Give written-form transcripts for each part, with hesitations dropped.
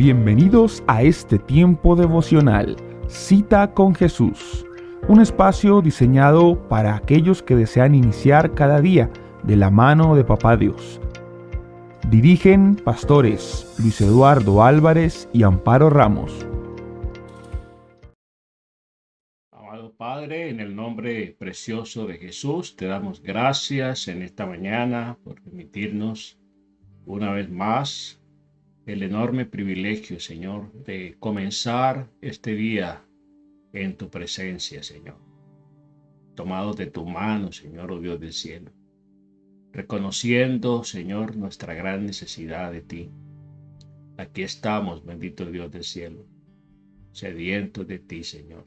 Bienvenidos a este tiempo devocional, Cita con Jesús, un espacio diseñado para aquellos que desean iniciar cada día de la mano de Papá Dios. Dirigen pastores Luis Eduardo Álvarez y Amparo Ramos. Amado Padre, en el nombre precioso de Jesús, te damos gracias en esta mañana por permitirnos una vez más el enorme privilegio, Señor, de comenzar este día en tu presencia, Señor. Tomados de tu mano, Señor, oh Dios del cielo. Reconociendo, Señor, nuestra gran necesidad de ti. Aquí estamos, bendito Dios del cielo, sedientos de ti, Señor.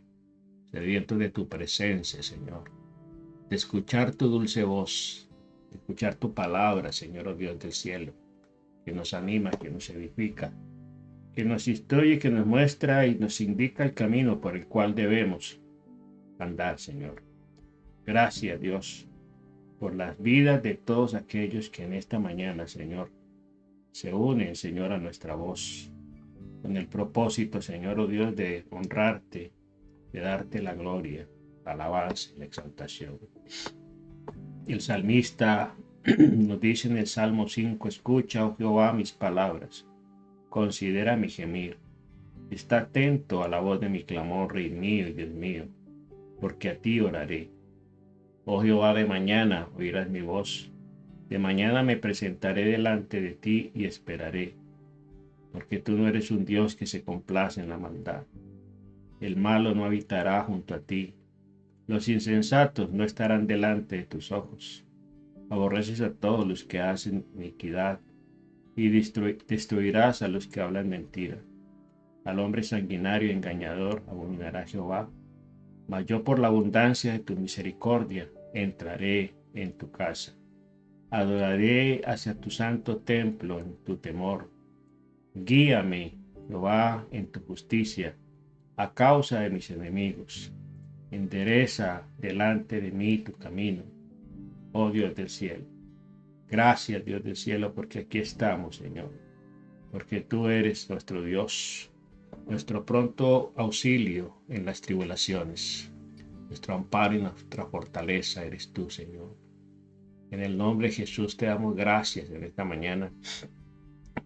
Sedientos de tu presencia, Señor. De escuchar tu dulce voz, de escuchar tu palabra, Señor, oh Dios del cielo, que nos anima, que nos edifica, que nos instruye, que nos muestra y nos indica el camino por el cual debemos andar, Señor. Gracias, Dios, por las vidas de todos aquellos que en esta mañana, Señor, se unen, Señor, a nuestra voz, con el propósito, Señor, oh Dios, de honrarte, de darte la gloria, la alabanza y la exaltación. El salmista nos dice en el Salmo 5, escucha, oh Jehová, mis palabras, considera mi gemir, está atento a la voz de mi clamor, Rey mío y Dios mío, porque a ti oraré. Oh Jehová, de mañana oirás mi voz, de mañana me presentaré delante de ti y esperaré, porque tú no eres un Dios que se complace en la maldad. El malo no habitará junto a ti, los insensatos no estarán delante de tus ojos. Aborreces a todos los que hacen iniquidad y destruirás a los que hablan mentira. Al hombre sanguinario y engañador abominará Jehová, mas yo por la abundancia de tu misericordia entraré en tu casa. Adoraré hacia tu santo templo en tu temor. Guíame, Jehová, en tu justicia, a causa de mis enemigos. Endereza delante de mí tu camino, oh Dios del cielo. Gracias, Dios del cielo, porque aquí estamos, Señor, porque tú eres nuestro Dios, nuestro pronto auxilio en las tribulaciones, nuestro amparo y nuestra fortaleza eres tú, Señor. En el nombre de Jesús te damos gracias en esta mañana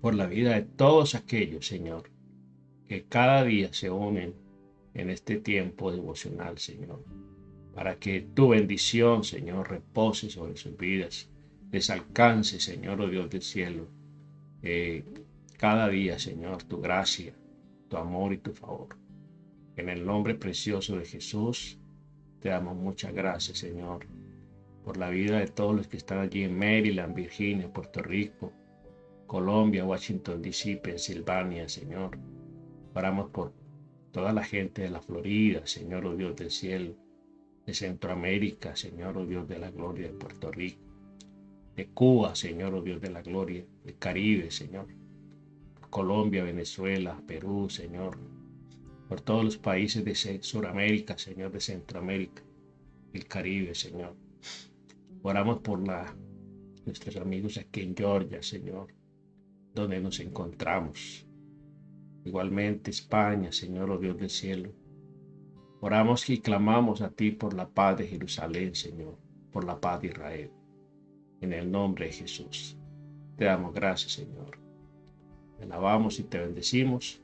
por la vida de todos aquellos, Señor, que cada día se unen en este tiempo devocional, Señor, para que tu bendición, Señor, repose sobre sus vidas, les alcance, Señor, oh Dios del cielo, cada día, Señor, tu gracia, tu amor y tu favor. En el nombre precioso de Jesús, te damos muchas gracias, Señor, por la vida de todos los que están allí en Maryland, Virginia, Puerto Rico, Colombia, Washington, D.C., Pensilvania, Señor. Oramos por toda la gente de la Florida, Señor, oh Dios del cielo, de Centroamérica, Señor, oh Dios de la gloria, de Puerto Rico, de Cuba, Señor, oh Dios de la gloria, del Caribe, Señor, Colombia, Venezuela, Perú, Señor, por todos los países de Sudamérica, Señor, de Centroamérica, el Caribe, Señor. Oramos por nuestros amigos aquí en Georgia, Señor, donde nos encontramos. Igualmente España, Señor, oh Dios del cielo. Oramos y clamamos a ti por la paz de Jerusalén, Señor, por la paz de Israel. En el nombre de Jesús, te damos gracias, Señor. Te alabamos y te bendecimos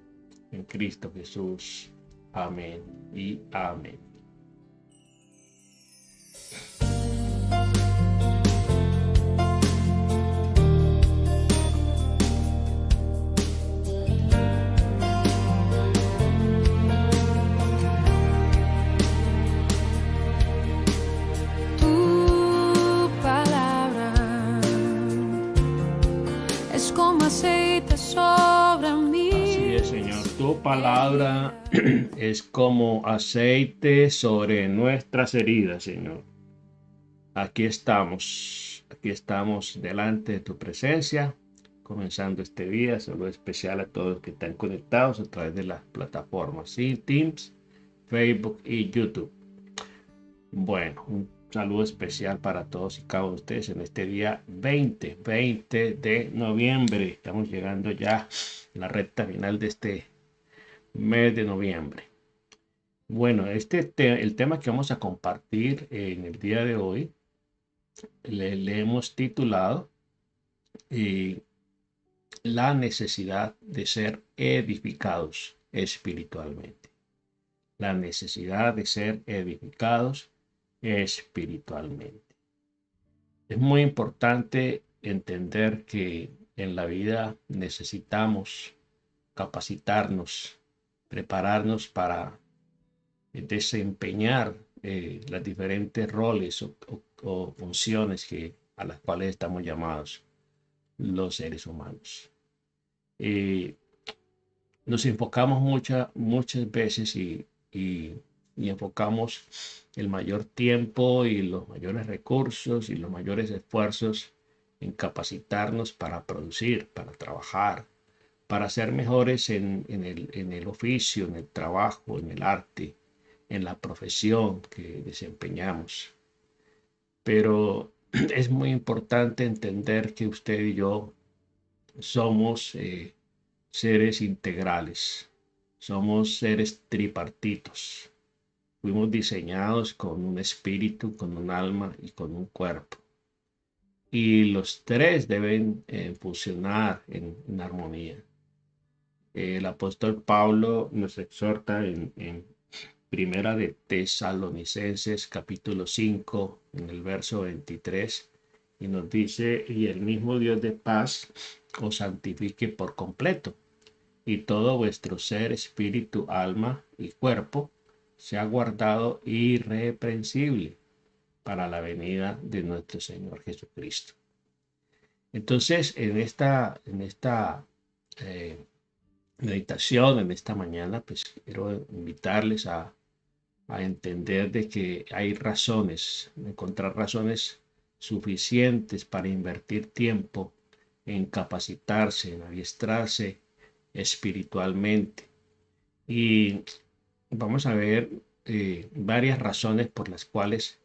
en Cristo Jesús. Amén y amén. Aceite sobre mí. Así es, Señor. Tu palabra es como aceite sobre nuestras heridas, Señor. Aquí estamos delante de tu presencia, comenzando este día. Saludo especial a todos los que están conectados a través de las plataformas, ¿sí? Teams, Facebook y YouTube. Bueno, un saludo especial para todos y cada uno de ustedes en este día 20 de noviembre. Estamos llegando ya a la recta final de este mes de noviembre. Bueno, el tema que vamos a compartir en el día de hoy le hemos titulado la necesidad de ser edificados espiritualmente. La necesidad de ser edificados espiritualmente. Es muy importante entender que en la vida necesitamos capacitarnos, prepararnos para desempeñar las diferentes roles o funciones a las cuales estamos llamados los seres humanos. Nos enfocamos muchas veces y enfocamos el mayor tiempo y los mayores recursos y los mayores esfuerzos en capacitarnos para producir, para trabajar, para ser mejores en el oficio, en el trabajo, en el arte, en la profesión que desempeñamos. Pero es muy importante entender que usted y yo somos seres integrales, somos seres tripartitos. Fuimos diseñados con un espíritu, con un alma y con un cuerpo. Y los tres deben funcionar en armonía. El apóstol Pablo nos exhorta en Primera de Tesalonicenses capítulo 5, en el verso 23, y nos dice, y el mismo Dios de paz os santifique por completo, y todo vuestro ser, espíritu, alma y cuerpo sea guardado irreprensible para la venida de nuestro Señor Jesucristo. Entonces, en esta meditación, en esta mañana, pues quiero invitarles a entender de que hay razones, encontrar razones suficientes para invertir tiempo en capacitarse, en adiestrarse espiritualmente. Y vamos a ver varias razones por las cuales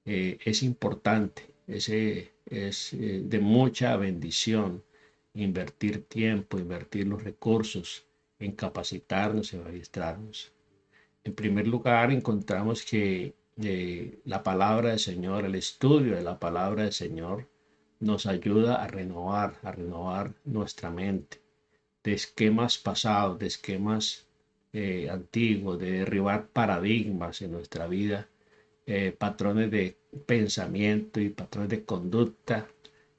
es importante, es de mucha bendición invertir tiempo, invertir los recursos en capacitarnos, en adiestrarnos. En primer lugar, encontramos que la palabra del Señor, el estudio de la palabra del Señor, nos ayuda a renovar nuestra mente de esquemas pasados, de esquemas antiguos, de derribar paradigmas en nuestra vida, patrones de pensamiento y patrones de conducta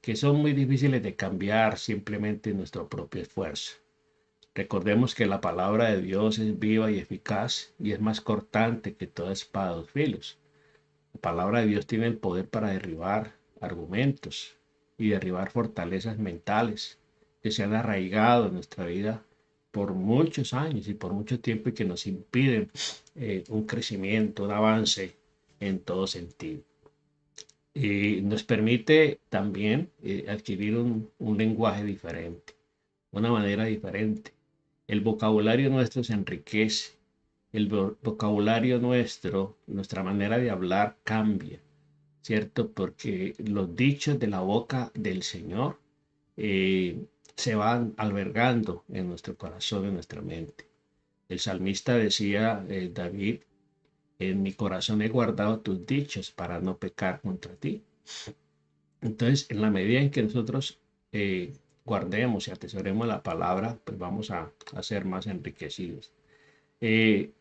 que son muy difíciles de cambiar simplemente en nuestro propio esfuerzo. Recordemos que la palabra de Dios es viva y eficaz y es más cortante que toda espada de dos filos. La palabra de Dios tiene el poder para derribar argumentos y derribar fortalezas mentales que se han arraigado en nuestra vida por muchos años y por mucho tiempo y que nos impiden un crecimiento, un avance en todo sentido. Y nos permite también adquirir un lenguaje diferente, una manera diferente. El vocabulario nuestro se enriquece, el vocabulario nuestro, nuestra manera de hablar cambia, ¿cierto? Porque los dichos de la boca del Señor se van albergando en nuestro corazón, en nuestra mente. El salmista decía, David, en mi corazón he guardado tus dichos para no pecar contra ti. Entonces, en la medida en que nosotros guardemos y atesoremos la palabra, pues vamos a ser más enriquecidos. El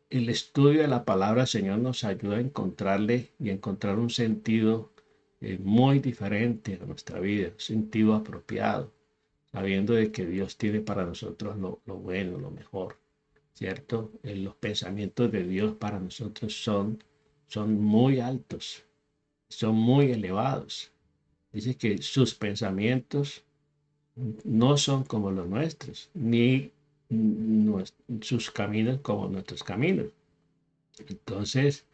estudio de la palabra del Señor nos ayuda a encontrarle y a encontrar un sentido muy diferente a nuestra vida, un sentido apropiado, sabiendo de que Dios tiene para nosotros lo bueno, lo mejor, ¿cierto? Los pensamientos de Dios para nosotros son muy altos, son muy elevados. Dice que sus pensamientos no son como los nuestros, ni sus caminos como nuestros caminos. Entonces,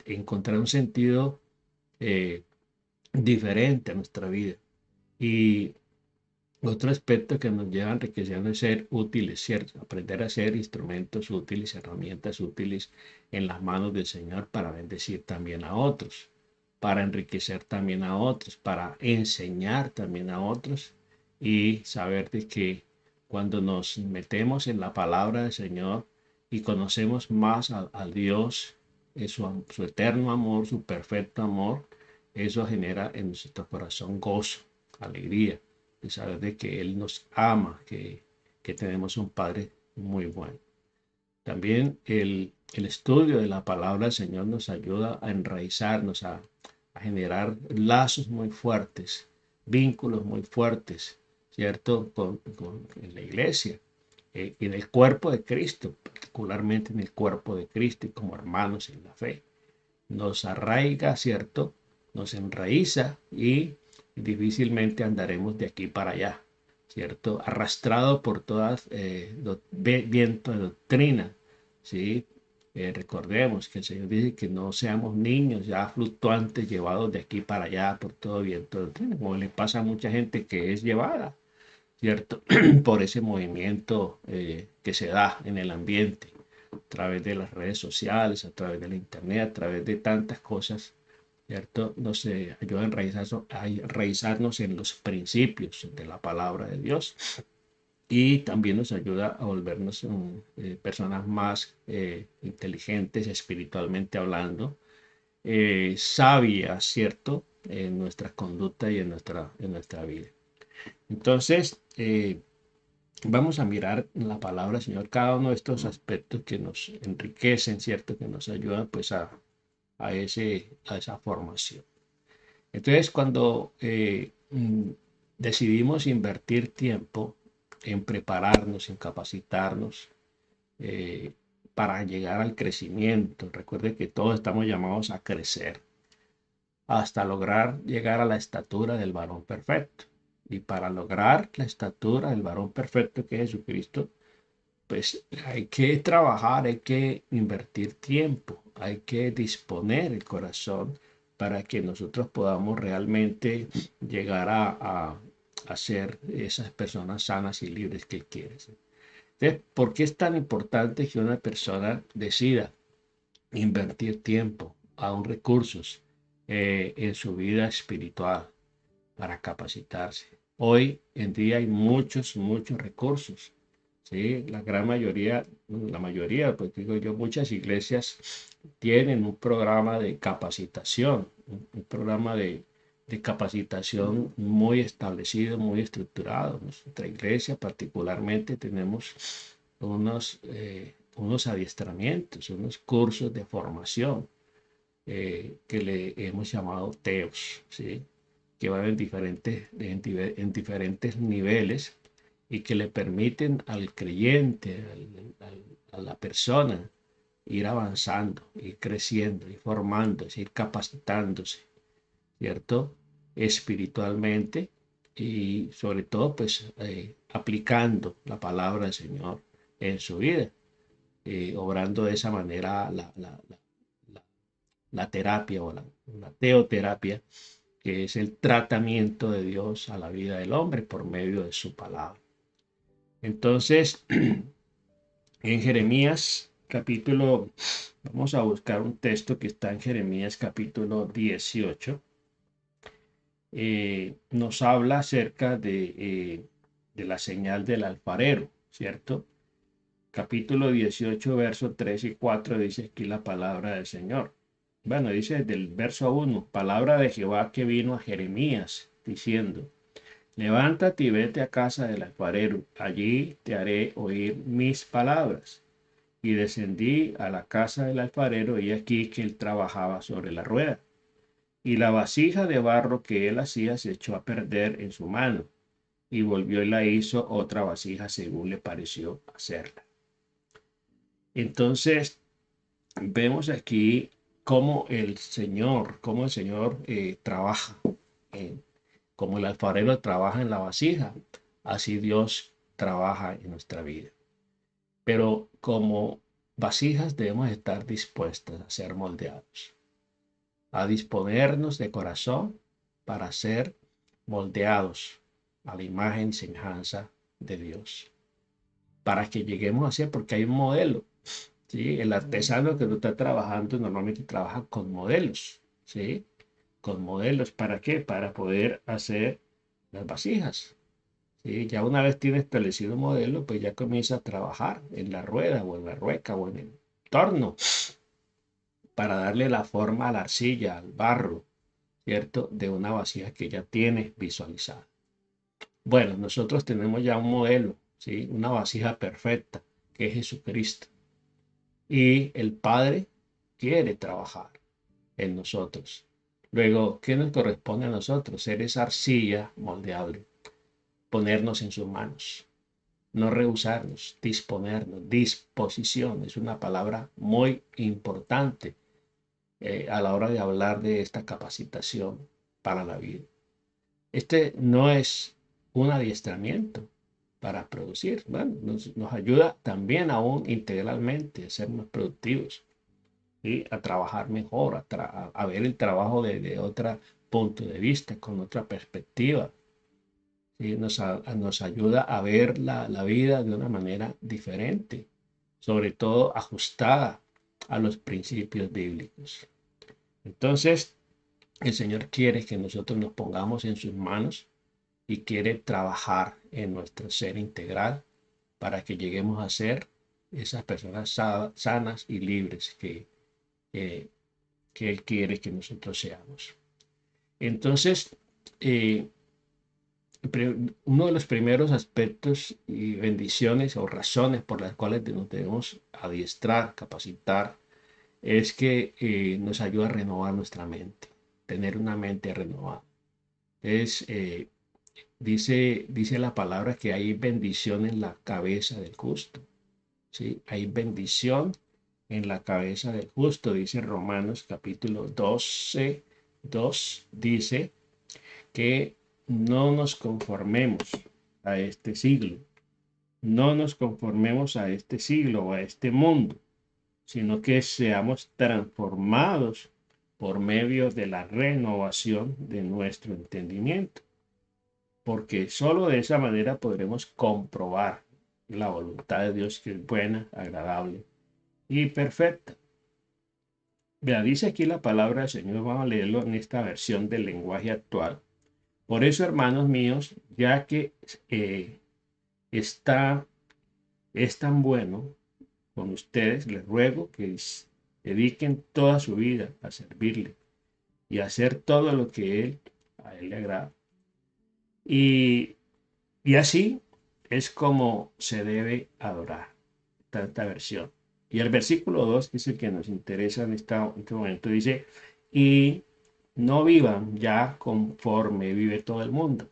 encontrar un sentido diferente a nuestra vida. Y Otro aspecto que nos lleva a enriquecer es ser útiles, ¿cierto? Aprender a ser instrumentos útiles, herramientas útiles en las manos del Señor para bendecir también a otros, para enriquecer también a otros, para enseñar también a otros y saber de que cuando nos metemos en la palabra del Señor y conocemos más a Dios, su eterno amor, su perfecto amor, eso genera en nuestro corazón gozo, alegría de saber de que Él nos ama, que tenemos un Padre muy bueno. También el estudio de la palabra del Señor nos ayuda a enraizarnos, a generar lazos muy fuertes, vínculos muy fuertes, ¿cierto? En la iglesia y en el cuerpo de Cristo, particularmente en el cuerpo de Cristo y como hermanos en la fe. Nos arraiga, ¿cierto? Nos enraiza y difícilmente andaremos de aquí para allá, ¿cierto? Arrastrado por todas viento de doctrina, ¿sí? Recordemos que el Señor dice que no seamos niños ya fluctuantes llevados de aquí para allá por todo viento de doctrina, como le pasa a mucha gente que es llevada, ¿cierto? Por ese movimiento que se da en el ambiente a través de las redes sociales, a través de la internet, a través de tantas cosas, ¿cierto? Nos ayuda a enraizarnos en los principios de la palabra de Dios y también nos ayuda a volvernos personas más inteligentes espiritualmente hablando, sabias, ¿cierto? En nuestra conducta y en nuestra vida. Entonces, vamos a mirar en la palabra del Señor cada uno de estos aspectos que nos enriquecen, ¿cierto? Que nos ayudan pues a esa formación. Entonces, cuando decidimos invertir tiempo en prepararnos, en capacitarnos para llegar al crecimiento, recuerde que todos estamos llamados a crecer hasta lograr llegar a la estatura del varón perfecto. Y para lograr la estatura del varón perfecto que es Jesucristo, pues hay que trabajar, hay que invertir tiempo, hay que disponer el corazón para que nosotros podamos realmente llegar a ser esas personas sanas y libres que Él quiere. Entonces, ¿por qué es tan importante que una persona decida invertir tiempo, aún recursos, en su vida espiritual para capacitarse? Hoy en día hay muchos recursos. Sí, la gran mayoría, la mayoría, pues digo yo, muchas iglesias tienen un programa de capacitación, un programa de capacitación muy establecido, muy estructurado. Nuestra iglesia particularmente tenemos unos adiestramientos, unos cursos de formación que le hemos llamado TEOS, ¿sí? Que van en diferentes niveles y que le permiten al creyente, a la persona, ir avanzando, ir creciendo, ir formándose, ir capacitándose, ¿cierto? Espiritualmente y sobre todo, pues, aplicando la palabra del Señor en su vida, obrando de esa manera la terapia o la teoterapia, que es el tratamiento de Dios a la vida del hombre por medio de su palabra. Entonces, en Jeremías capítulo, vamos a buscar un texto que está en Jeremías capítulo 18. Nos habla acerca de la señal del alfarero, ¿cierto? Capítulo 18, versos 3 y 4 dice aquí la palabra del Señor. Bueno, dice del verso 1, palabra de Jehová que vino a Jeremías, diciendo: levántate y vete a casa del alfarero, allí te haré oír mis palabras. Y descendí a la casa del alfarero, y aquí que él trabajaba sobre la rueda. Y la vasija de barro que él hacía se echó a perder en su mano, y volvió y la hizo otra vasija según le pareció hacerla. Entonces, vemos aquí cómo el Señor trabaja, como el alfarero trabaja en la vasija, así Dios trabaja en nuestra vida. Pero como vasijas debemos estar dispuestas a ser moldeados, a disponernos de corazón para ser moldeados a la imagen y semejanza de Dios. Para que lleguemos a ser, porque hay un modelo, ¿sí? El artesano que no está trabajando normalmente trabaja con modelos, ¿sí? Con modelos, ¿para qué? Para poder hacer las vasijas, ¿sí? Ya una vez tiene establecido un modelo, pues ya comienza a trabajar en la rueda o en la rueca o en el torno para darle la forma a la arcilla, al barro, ¿cierto? De una vasija que ya tiene visualizada. Bueno, nosotros tenemos ya un modelo, ¿sí? Una vasija perfecta, que es Jesucristo. Y el Padre quiere trabajar en nosotros. Luego, ¿qué nos corresponde a nosotros? Ser esa arcilla moldeable, ponernos en sus manos, no rehusarnos, disponernos. Disposición es una palabra muy importante a la hora de hablar de esta capacitación para la vida. Este no es un adiestramiento para producir, bueno, nos ayuda también aún integralmente a ser más productivos, ¿sí? A trabajar mejor, a ver el trabajo de otro punto de vista, con otra perspectiva, ¿sí? Nos ayuda a ver la vida de una manera diferente, sobre todo ajustada a los principios bíblicos. Entonces, el Señor quiere que nosotros nos pongamos en sus manos y quiere trabajar en nuestro ser integral para que lleguemos a ser esas personas sanas y libres que Él quiere que nosotros seamos. Entonces, uno de los primeros aspectos y bendiciones o razones por las cuales nos debemos adiestrar, capacitar, es que nos ayuda a renovar nuestra mente, tener una mente renovada. Dice la palabra que hay bendición en la cabeza del justo, ¿sí? Hay bendición en la cabeza del justo, dice Romanos capítulo 12, 2, dice que no nos conformemos a este siglo, no nos conformemos a este siglo o a este mundo, sino que seamos transformados por medio de la renovación de nuestro entendimiento, porque solo de esa manera podremos comprobar la voluntad de Dios, que es buena, agradable y perfecta. Vea, dice aquí la palabra del Señor, vamos a leerlo en esta versión del lenguaje actual. Por eso, hermanos míos, ya que es tan bueno con ustedes, les ruego que dediquen toda su vida a servirle y a hacer todo lo que a él le agrada. Y así es como se debe adorar esta versión. Y el versículo 2, que es el que nos interesa en este momento, dice, y no vivan ya conforme vive todo el mundo.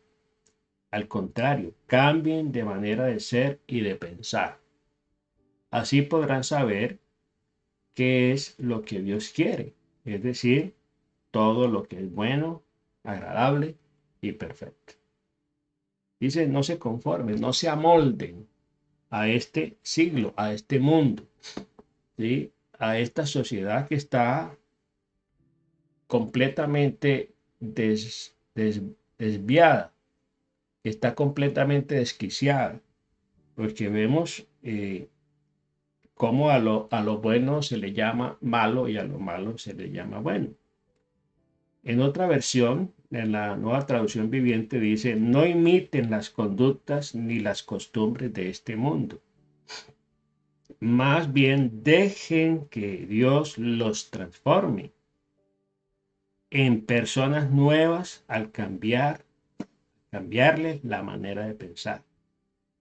Al contrario, cambien de manera de ser y de pensar. Así podrán saber qué es lo que Dios quiere, es decir, todo lo que es bueno, agradable y perfecto. Dice, no se conformen, no se amolden a este siglo, a este mundo, ¿sí? A esta sociedad que está completamente desviada, que está completamente desquiciada, porque vemos cómo a lo bueno se le llama malo y a lo malo se le llama bueno. En otra versión, en la Nueva Traducción Viviente, dice, no imiten las conductas ni las costumbres de este mundo. Más bien dejen que Dios los transforme en personas nuevas al cambiarles la manera de pensar.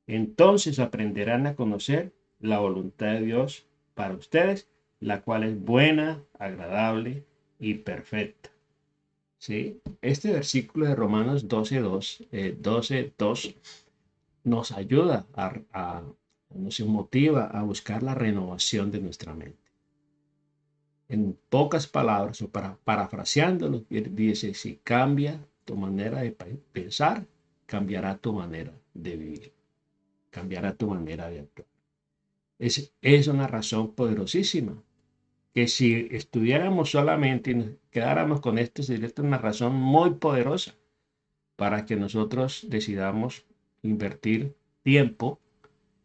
Entonces aprenderán a conocer la voluntad de Dios para ustedes, la cual es buena, agradable y perfecta. ¿Sí? Este versículo de Romanos 12:2 nos ayuda nos motiva a buscar la renovación de nuestra mente. En pocas palabras, o parafraseándolo, dice, si cambia tu manera de pensar, cambiará tu manera de vivir, cambiará tu manera de actuar. Es una razón poderosísima, que si estudiáramos solamente y nos quedáramos con esto, sería una razón muy poderosa para que nosotros decidamos invertir tiempo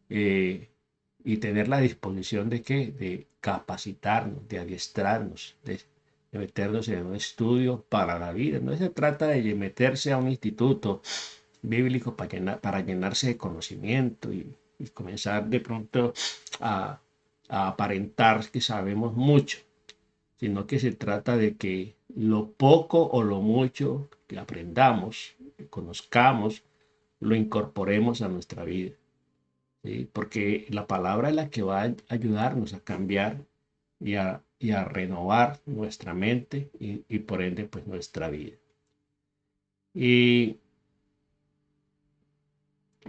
y tener la disposición de ¿qué? De capacitarnos, de adiestrarnos, de meternos en un estudio para la vida. No se trata de meterse a un instituto bíblico para llenarse de conocimiento y comenzar de pronto a, a aparentar que sabemos mucho, sino que se trata de que lo poco o lo mucho que aprendamos, que conozcamos, lo incorporemos a nuestra vida. ¿Sí? Porque la palabra es la que va a ayudarnos a cambiar y a renovar nuestra mente y por ende pues nuestra vida. Y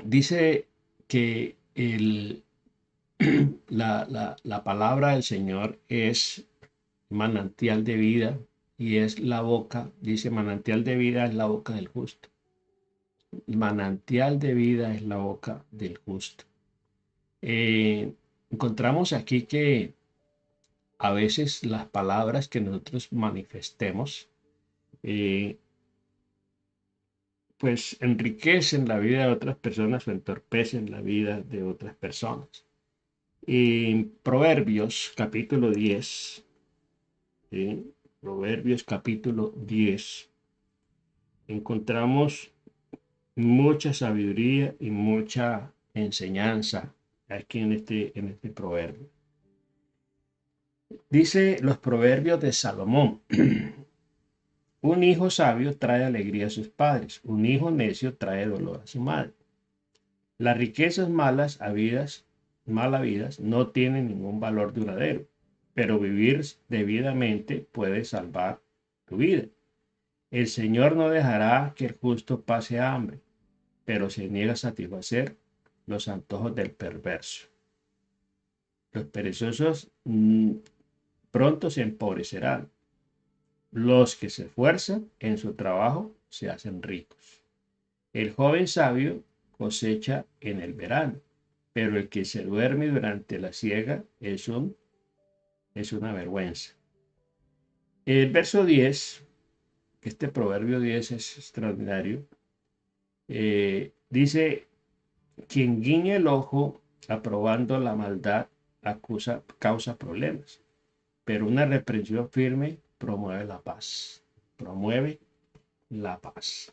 dice que la palabra del Señor es manantial de vida y es la boca, dice manantial de vida es la boca del justo. Manantial de vida es la boca del justo. Encontramos aquí que a veces las palabras que nosotros manifestemos pues enriquecen la vida de otras personas o entorpecen la vida de otras personas. En Proverbios capítulo 10, ¿sí? Proverbios capítulo 10, encontramos mucha sabiduría y mucha enseñanza aquí en este proverbio. Dice los proverbios de Salomón: un hijo sabio trae alegría a sus padres, un hijo necio trae dolor a su madre. Las riquezas malas habidas, mal habidas no tienen ningún valor duradero, pero vivir debidamente puede salvar tu vida. El Señor no dejará que el justo pase hambre, pero se niega a satisfacer los antojos del perverso. Los perezosos pronto se empobrecerán. Los que se esfuerzan en su trabajo se hacen ricos. El joven sabio cosecha en el verano, pero el que se duerme durante la siega es una vergüenza. El verso 10, este proverbio 10 es extraordinario, dice: quien guiña el ojo aprobando la maldad causa problemas, pero una reprensión firme promueve la paz. Promueve la paz.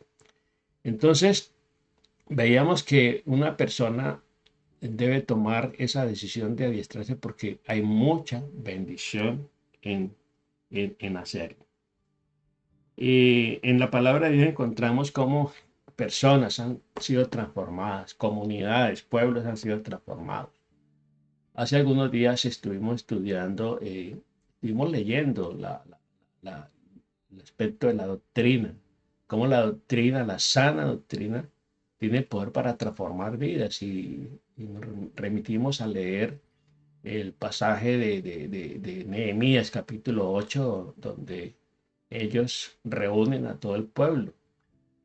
Entonces, veíamos que una persona debe tomar esa decisión de adiestrarse porque hay mucha bendición en hacerlo. Y en la palabra de Dios encontramos cómo personas han sido transformadas, comunidades, pueblos han sido transformados. Hace algunos días estuvimos estudiando, estuvimos leyendo el aspecto de la doctrina, cómo la doctrina, la sana doctrina, tiene poder para transformar vidas y nos remitimos a leer el pasaje de Nehemías capítulo 8, donde ellos reúnen a todo el pueblo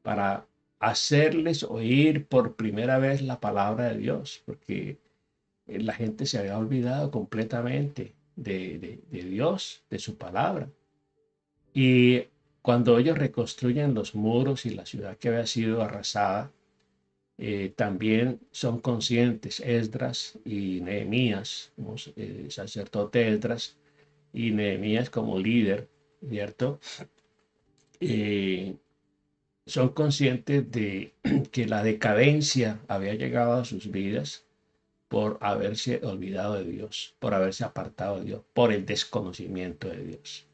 para hacerles oír por primera vez la palabra de Dios, porque la gente se había olvidado completamente de Dios, de su palabra. Y cuando ellos reconstruyen los muros y la ciudad que había sido arrasada, también son conscientes Esdras y Nehemías, sacerdote Esdras y Nehemías como líder, ¿cierto? Son conscientes de que la decadencia había llegado a sus vidas por haberse olvidado de Dios, por haberse apartado de Dios, por el desconocimiento de Dios.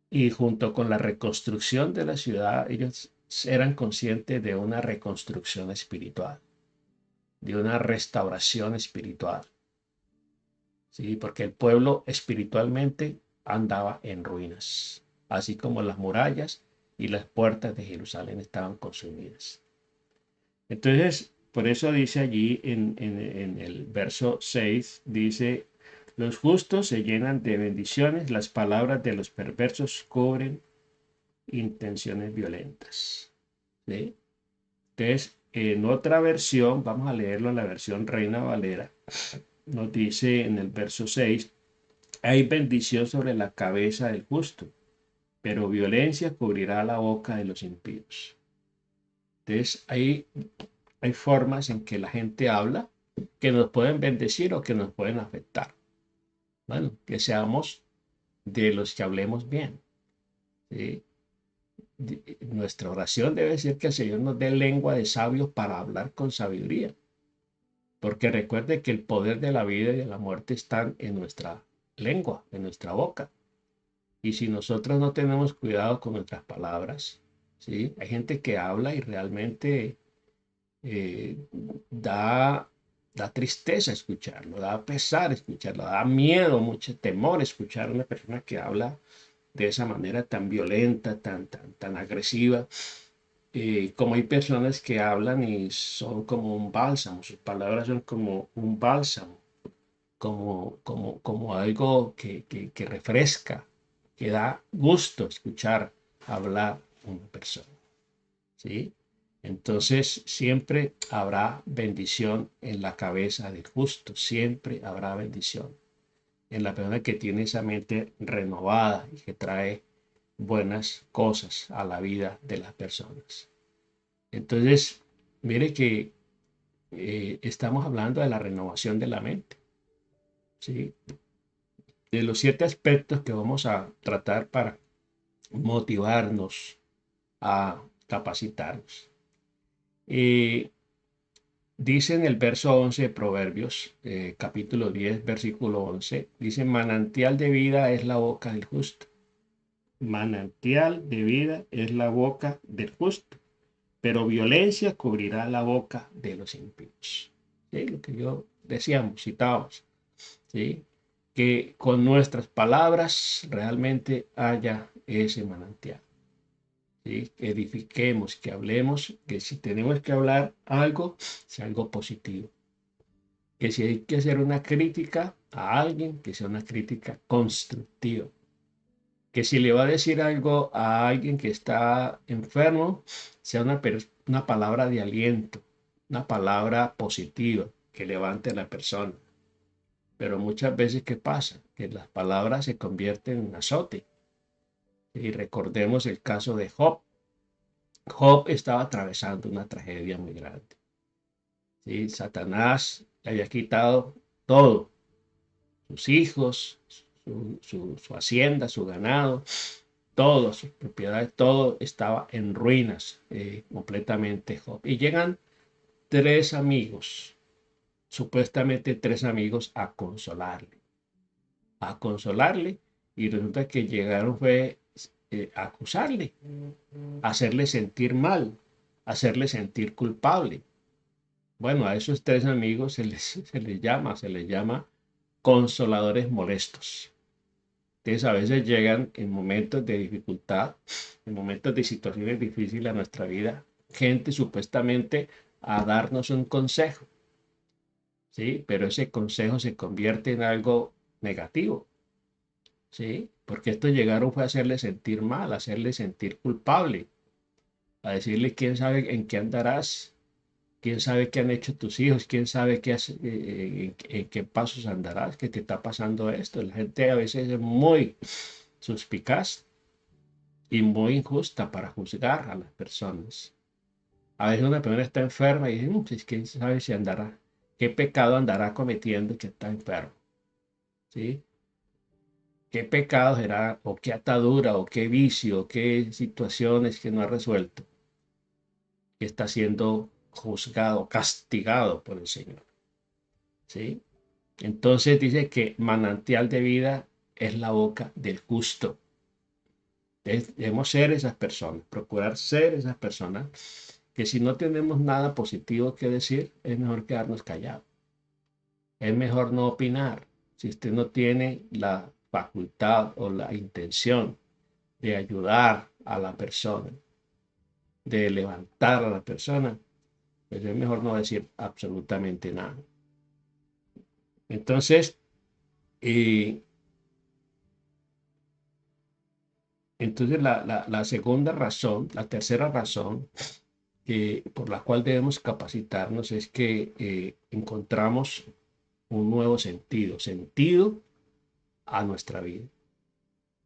Y junto con la reconstrucción de la ciudad, ellos eran conscientes de una reconstrucción espiritual, de una restauración espiritual. ¿Sí? Porque el pueblo espiritualmente andaba en ruinas, así como las murallas y las puertas de Jerusalén estaban consumidas. Entonces, por eso dice allí en el verso 6, dice: los justos se llenan de bendiciones, las palabras de los perversos cubren intenciones violentas. ¿Sí? Entonces, en otra versión, vamos a leerlo en la versión Reina Valera, nos dice en el verso 6, hay bendición sobre la cabeza del justo, pero violencia cubrirá la boca de los impíos. Entonces, hay formas en que la gente habla que nos pueden bendecir o que nos pueden afectar. Bueno, que seamos de los que hablemos bien. ¿Sí? Nuestra oración debe ser que el Señor nos dé lengua de sabios para hablar con sabiduría. Porque recuerde que el poder de la vida y de la muerte están en nuestra lengua, en nuestra boca. Y si nosotros no tenemos cuidado con nuestras palabras, ¿sí? Hay gente que habla y realmente eh, da, da tristeza escucharlo, da pesar escucharlo, da miedo, mucho temor escuchar a una persona que habla de esa manera tan violenta, tan agresiva. Como hay personas que hablan y son como un bálsamo, sus palabras son como un bálsamo, como algo que refresca, que da gusto escuchar hablar una persona. ¿Sí? Entonces siempre habrá bendición en la cabeza del justo, siempre habrá bendición en la persona que tiene esa mente renovada y que trae buenas cosas a la vida de las personas. Entonces, mire que estamos hablando de la renovación de la mente, ¿sí? De los 7 aspectos que vamos a tratar para motivarnos a capacitarnos. Dice en el verso 11 de Proverbios, capítulo 10, versículo 11, dice, manantial de vida es la boca del justo. Manantial de vida es la boca del justo, pero violencia cubrirá la boca de los impíos. ¿Sí? Lo que yo decíamos, citábamos, ¿sí? Que con nuestras palabras realmente haya ese manantial. ¿Sí? Que edifiquemos, que hablemos, que si tenemos que hablar algo, sea algo positivo. Que si hay que hacer una crítica a alguien, que sea una crítica constructiva. Que si le va a decir algo a alguien que está enfermo, sea una palabra de aliento, una palabra positiva que levante a la persona. Pero muchas veces, ¿qué pasa? Que las palabras se convierten en azote. Y recordemos el caso de Job. Job estaba atravesando una tragedia muy grande. ¿Sí? Satanás le había quitado todo, sus hijos, su hacienda, su ganado, todo, sus propiedades, todo estaba en ruinas completamente Job. Y llegan 3 amigos, supuestamente 3 amigos a consolarle, y resulta que llegaron fue a acusarle, a hacerle sentir mal, a hacerle sentir culpable. Bueno, a esos 3 amigos se les llama consoladores molestos. Entonces a veces llegan en momentos de dificultad, en momentos de situaciones difíciles a nuestra vida, gente supuestamente a darnos un consejo, ¿sí? Pero ese consejo se convierte en algo negativo, ¿sí? Porque estos llegaron fue a hacerle sentir mal, a hacerle sentir culpable, a decirle quién sabe en qué andarás, quién sabe qué han hecho tus hijos, quién sabe en qué pasos andarás, que te está pasando esto. La gente a veces es muy suspicaz y muy injusta para juzgar a las personas. A veces una persona está enferma y dice, pues, quién sabe si andará, qué pecado andará cometiendo que está enfermo, ¿sí? ¿Qué pecado será, o qué atadura, o qué vicio, o qué situaciones que no ha resuelto, que está siendo juzgado, castigado por el Señor, ¿sí? Entonces dice que manantial de vida es la boca del justo. Debemos ser esas personas, procurar ser esas personas que si no tenemos nada positivo que decir, es mejor quedarnos callados. Es mejor no opinar. Si usted no tiene la facultad o la intención de ayudar a la persona, de levantar a la persona, pues es mejor no decir absolutamente nada. Entonces, eh, la segunda razón, la tercera razón por la cual debemos capacitarnos es que encontramos un nuevo sentido a nuestra vida.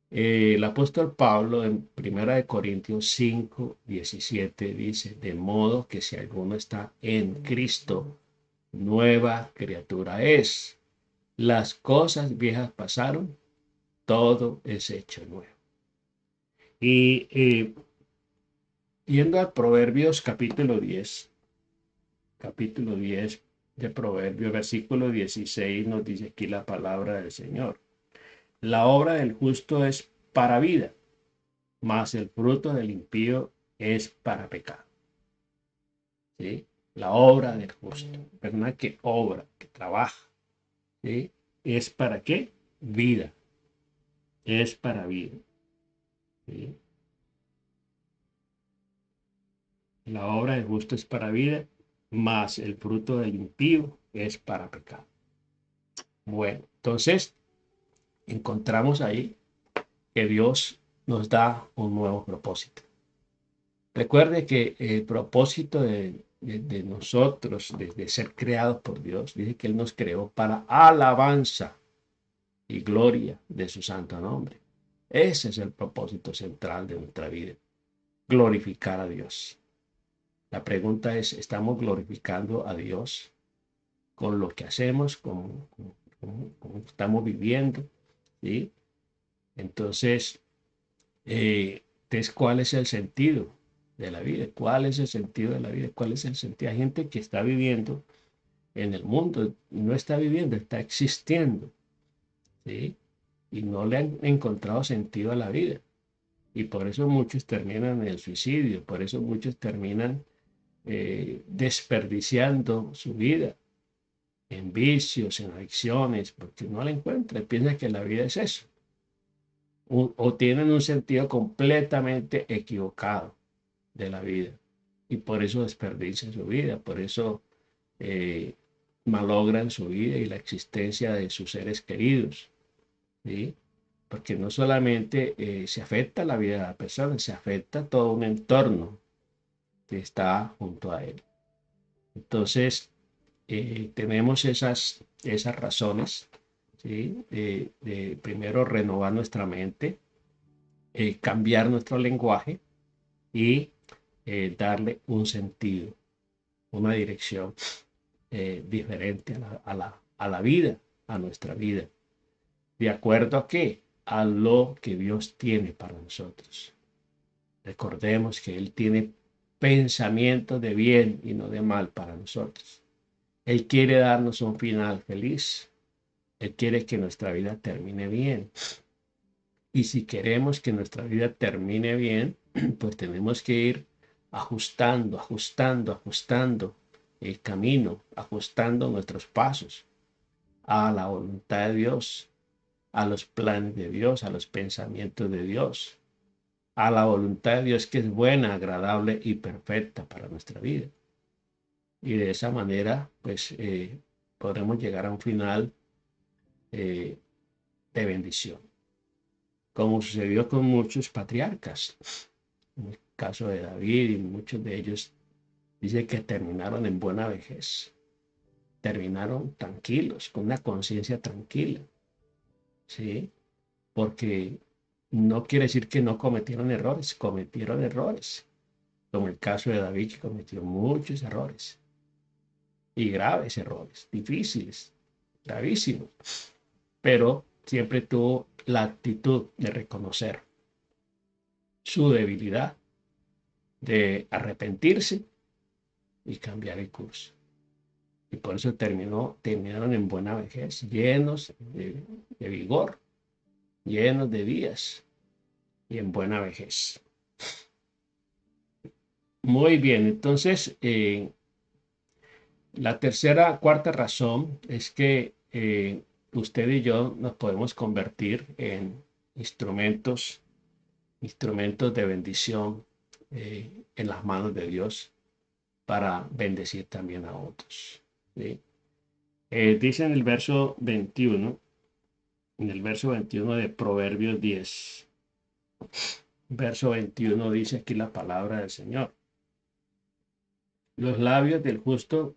El apóstol Pablo en 1 Corintios 5:17 dice, de modo que si alguno está en Cristo, nueva criatura es. Las cosas viejas pasaron, todo es hecho nuevo. Y yendo a Proverbios capítulo 10 de Proverbios, versículo 16, nos dice aquí la palabra del Señor. La obra del justo es para vida, mas el fruto del impío es para pecado. ¿Sí? La obra del justo, persona que obra, que trabaja, ¿sí? ¿Es para qué? Vida. Es para vida. ¿Sí? La obra del justo es para vida, mas el fruto del impío es para pecado. Bueno, entonces encontramos ahí que Dios nos da un nuevo propósito. Recuerde que el propósito de nosotros, de ser creados por Dios, dice que Él nos creó para alabanza y gloria de su santo nombre. Ese es el propósito central de nuestra vida, glorificar a Dios. La pregunta es, ¿estamos glorificando a Dios con lo que hacemos, con estamos viviendo? ¿Sí? Entonces, ¿cuál es el sentido de la vida? ¿Cuál es el sentido de la vida? ¿Cuál es el sentido? Hay gente que está viviendo en el mundo, no está viviendo, está existiendo, ¿sí? Y no le han encontrado sentido a la vida. Y por eso muchos terminan en el suicidio, por eso muchos terminan desperdiciando su vida en vicios, en adicciones, porque no la encuentran, piensan que la vida es eso. O tienen un sentido completamente equivocado de la vida y por eso desperdician su vida, por eso eh, malogran su vida y la existencia de sus seres queridos, ¿sí? Porque no solamente se afecta la vida de la persona, se afecta todo un entorno que está junto a él. Entonces, tenemos esas razones, ¿sí? De primero renovar nuestra mente, cambiar nuestro lenguaje y darle un sentido, una dirección diferente a la vida, a nuestra vida. ¿De acuerdo a qué? A lo que Dios tiene para nosotros. Recordemos que Él tiene pensamientos de bien y no de mal para nosotros. Él quiere darnos un final feliz. Él quiere que nuestra vida termine bien. Y si queremos que nuestra vida termine bien, pues tenemos que ir ajustando el camino, ajustando nuestros pasos a la voluntad de Dios, a los planes de Dios, a los pensamientos de Dios, a la voluntad de Dios que es buena, agradable y perfecta para nuestra vida. Y de esa manera, pues, podremos llegar a un final de bendición, como sucedió con muchos patriarcas. En el caso de David y muchos de ellos, dice que terminaron en buena vejez, terminaron tranquilos, con una conciencia tranquila, ¿sí? Porque no quiere decir que no cometieron errores, como el caso de David, que cometió muchos errores, y graves errores, difíciles, gravísimos, pero siempre tuvo la actitud de reconocer su debilidad, de arrepentirse y cambiar el curso. Y por eso terminaron en buena vejez, llenos de vigor, llenos de días y en buena vejez. Muy bien, entonces la cuarta razón es que usted y yo nos podemos convertir en instrumentos de bendición en las manos de Dios para bendecir también a otros, ¿sí? Dice en el verso 21 de Proverbios 10, verso 21 dice aquí la palabra del Señor. Los labios del justo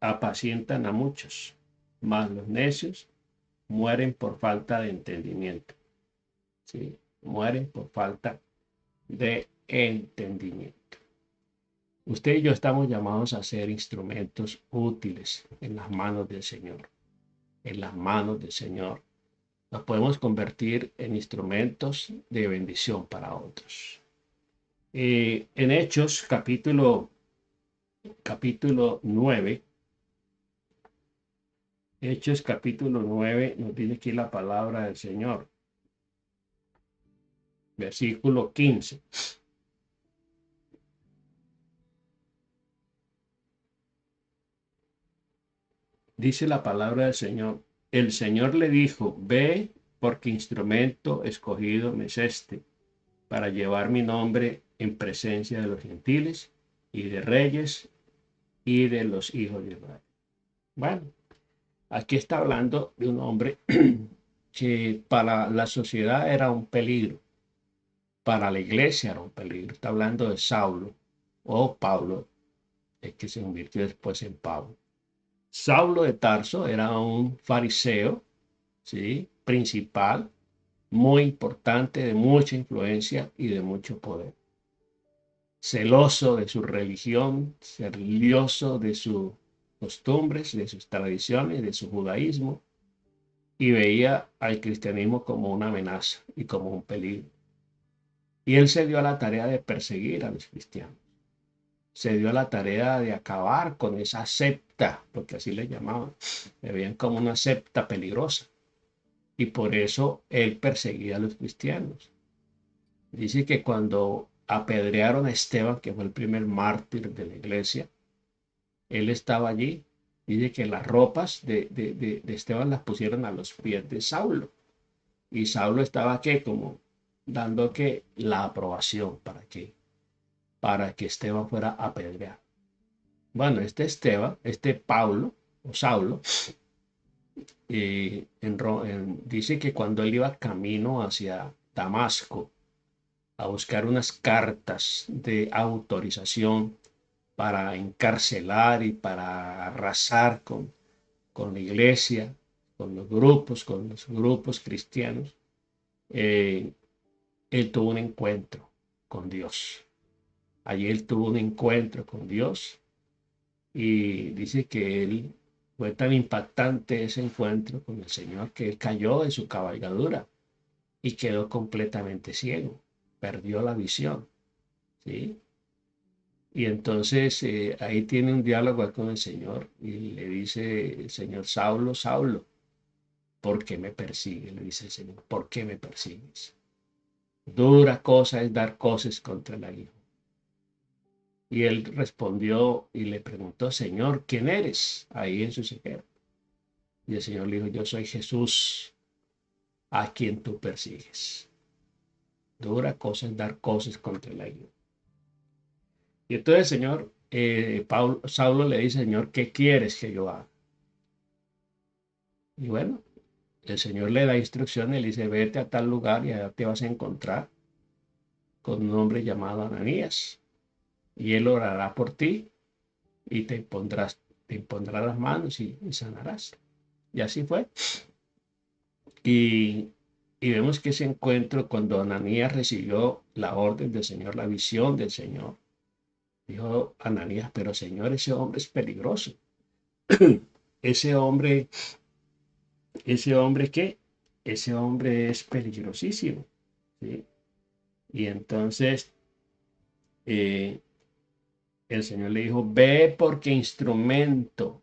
apacientan a muchos, mas los necios mueren por falta de entendimiento. ¿sí? Mueren por falta de entendimiento. Usted y yo estamos llamados a ser instrumentos útiles en las manos del Señor. En las manos del Señor. Nos podemos convertir en instrumentos de bendición para otros. En Hechos, capítulo 9, Hechos capítulo 9, nos dice aquí la palabra del Señor. Versículo 15. Dice la palabra del Señor. El Señor le dijo, ve, porque instrumento escogido me es este, para llevar mi nombre en presencia de los gentiles y de reyes y de los hijos de Israel. Bueno, aquí está hablando de un hombre que para la sociedad era un peligro, para la iglesia era un peligro. Está hablando de Saulo o Pablo, el que se convirtió después en Pablo. Saulo de Tarso era un fariseo, ¿sí? Principal, muy importante, de mucha influencia y de mucho poder. Celoso de su religión, celoso de sus costumbres, de sus tradiciones, de su judaísmo, y veía al cristianismo como una amenaza y como un peligro. Y él se dio a la tarea de perseguir a los cristianos. Se dio a la tarea de acabar con esa secta, porque así le llamaban, le veían como una secta peligrosa. Y por eso él perseguía a los cristianos. Dice que cuando apedrearon a Esteban, que fue el primer mártir de la iglesia, él estaba allí. Dice que las ropas de Esteban las pusieron a los pies de Saulo. Y Saulo estaba que como dando que la aprobación para que Esteban fuera apedreado. Bueno, este Pablo o Saulo, dice que cuando él iba camino hacia Damasco a buscar unas cartas de autorización para encarcelar y para arrasar con la iglesia, con los grupos cristianos, él tuvo un encuentro con Dios. Allí él tuvo un encuentro con Dios y dice que él fue tan impactante ese encuentro con el Señor que él cayó de su cabalgadura y quedó completamente ciego, perdió la visión, ¿sí? Y entonces ahí tiene un diálogo con el Señor y le dice el Señor, Saulo, Saulo, ¿por qué me persigues? Le dice el Señor, ¿por qué me persigues? Dura cosa es dar cosas contra el aguijón. Y él respondió y le preguntó, Señor, ¿quién eres? Ahí en su ceguera. Y el Señor le dijo, yo soy Jesús, a quien tú persigues. Dura cosa es dar cosas contra el aguijón. Y entonces el Señor, Saulo le dice, Señor, ¿qué quieres que yo haga? Y bueno, el Señor le da instrucciones, le dice, vete a tal lugar y allá te vas a encontrar con un hombre llamado Ananías. Y él orará por ti y te impondrá las manos y sanarás. Y así fue. Y vemos que ese encuentro, cuando Ananías recibió la orden del Señor, la visión del Señor, dijo Ananías, pero Señor, ese hombre es peligroso. Ese hombre ¿qué? Ese hombre es peligrosísimo, ¿sí? Y entonces el Señor le dijo, ve porque instrumento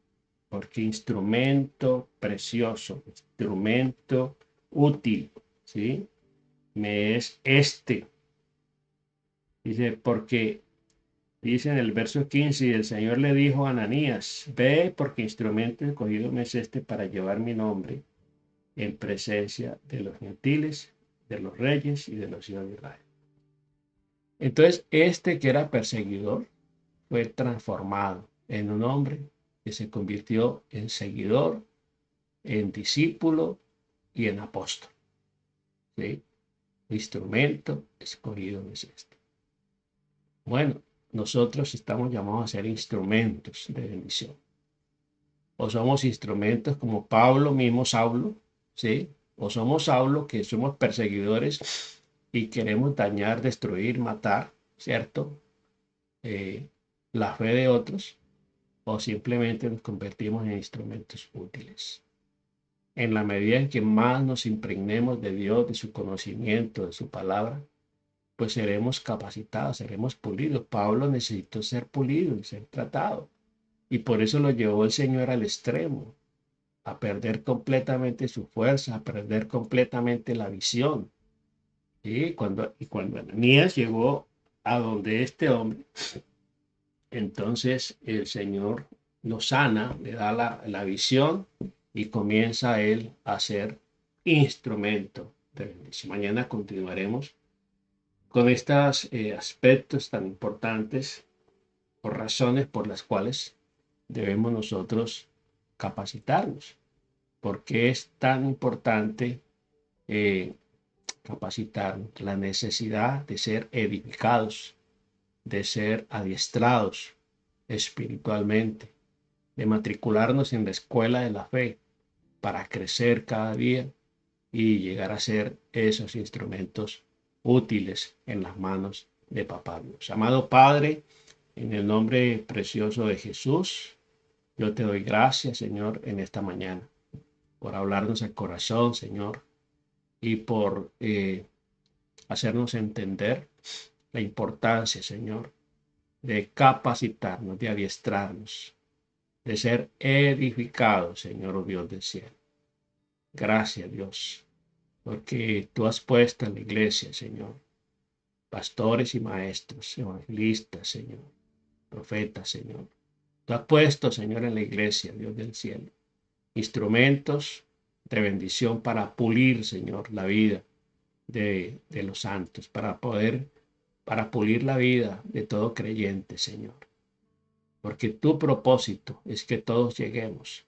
precioso, instrumento útil, ¿sí? Me es este. Dice, porque dice en el verso 15, y el Señor le dijo a Ananías, ve porque instrumento escogido me es este para llevar mi nombre en presencia de los gentiles, de los reyes y de los hijos de Israel. Entonces, este que era perseguidor fue transformado en un hombre que se convirtió en seguidor, en discípulo y en apóstol. ¿Sí? Instrumento escogido es este. Bueno, nosotros estamos llamados a ser instrumentos de bendición. O somos instrumentos como Pablo mismo, Saulo, ¿sí? O somos Saulo, que somos perseguidores y queremos dañar, destruir, matar, ¿cierto? Eh, la fe de otros, o simplemente nos convertimos en instrumentos útiles. En la medida en que más nos impregnemos de Dios, de su conocimiento, de su palabra, pues seremos capacitados, seremos pulidos. Pablo necesitó ser pulido y ser tratado. Y por eso lo llevó el Señor al extremo, a perder completamente su fuerza, a perder completamente la visión. Y cuando Ananías llegó a donde este hombre, entonces el Señor lo sana, le da la visión y comienza él a ser instrumento de bendición. Mañana continuaremos con estos aspectos tan importantes o razones por las cuales debemos nosotros capacitarnos. ¿Por qué es tan importante capacitarnos? La necesidad de ser edificados, de ser adiestrados espiritualmente, de matricularnos en la escuela de la fe para crecer cada día y llegar a ser esos instrumentos útiles en las manos de Papá Dios. Amado Padre, en el nombre precioso de Jesús, yo te doy gracias, Señor, en esta mañana, por hablarnos al corazón, Señor, y por hacernos entender la importancia, Señor, de capacitarnos, de adiestrarnos, de ser edificados, Señor, oh Dios del cielo. Gracias, Dios, porque tú has puesto en la iglesia, Señor, pastores y maestros, evangelistas, Señor, profetas, Señor. Tú has puesto, Señor, en la iglesia, Dios del cielo, instrumentos de bendición para pulir, Señor, la vida de los santos, para pulir la vida de todo creyente, Señor. Porque tu propósito es que todos lleguemos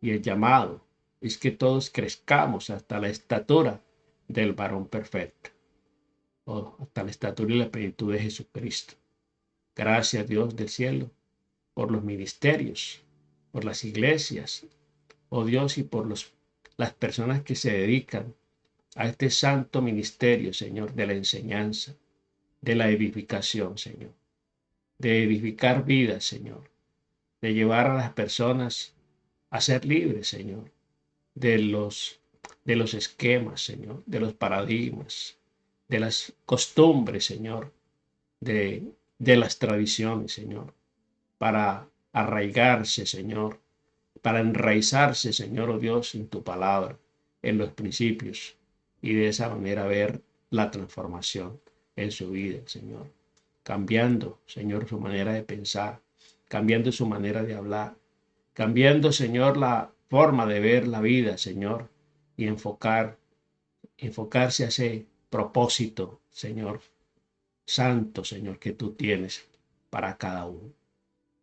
y el llamado es que todos crezcamos hasta la estatura del varón perfecto, o hasta la estatura y la plenitud de Jesucristo. Gracias, Dios del cielo, por los ministerios, por las iglesias, oh Dios, y por las personas que se dedican a este santo ministerio, Señor, de la enseñanza, de la edificación, Señor, de edificar vidas, Señor, de llevar a las personas a ser libres, Señor, de los esquemas, Señor, de los paradigmas, de las costumbres, Señor, de las tradiciones, Señor, para arraigarse, Señor, para enraizarse, Señor, oh Dios, en tu palabra, en los principios, y de esa manera ver la transformación en su vida, Señor, cambiando, Señor, su manera de pensar, cambiando su manera de hablar, cambiando, Señor, la forma de ver la vida, Señor, y enfocarse a ese propósito, Señor, santo, Señor, que tú tienes para cada uno.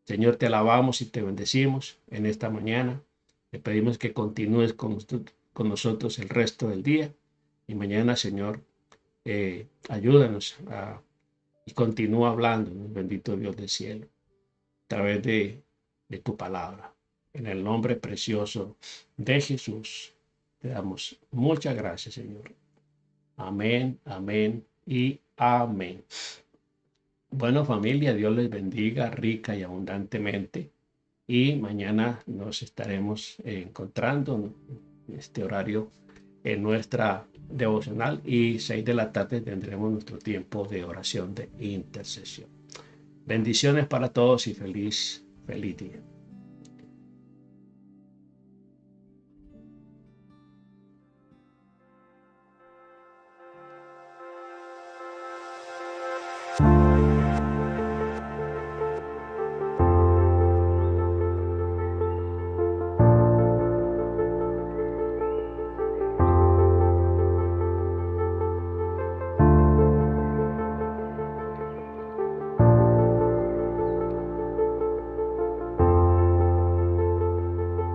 Señor, te alabamos y te bendecimos en esta mañana. Te pedimos que continúes con nosotros el resto del día. Y mañana, Señor, ayúdanos y continúa hablando, bendito Dios del cielo, a través de tu palabra. En el nombre precioso de Jesús, te damos muchas gracias, Señor. Amén, amén y amén. Bueno, familia, Dios les bendiga rica y abundantemente. Y mañana nos estaremos encontrando en este horario en nuestra devocional, y 6 de la tarde tendremos nuestro tiempo de oración de intercesión. Bendiciones para todos y feliz día.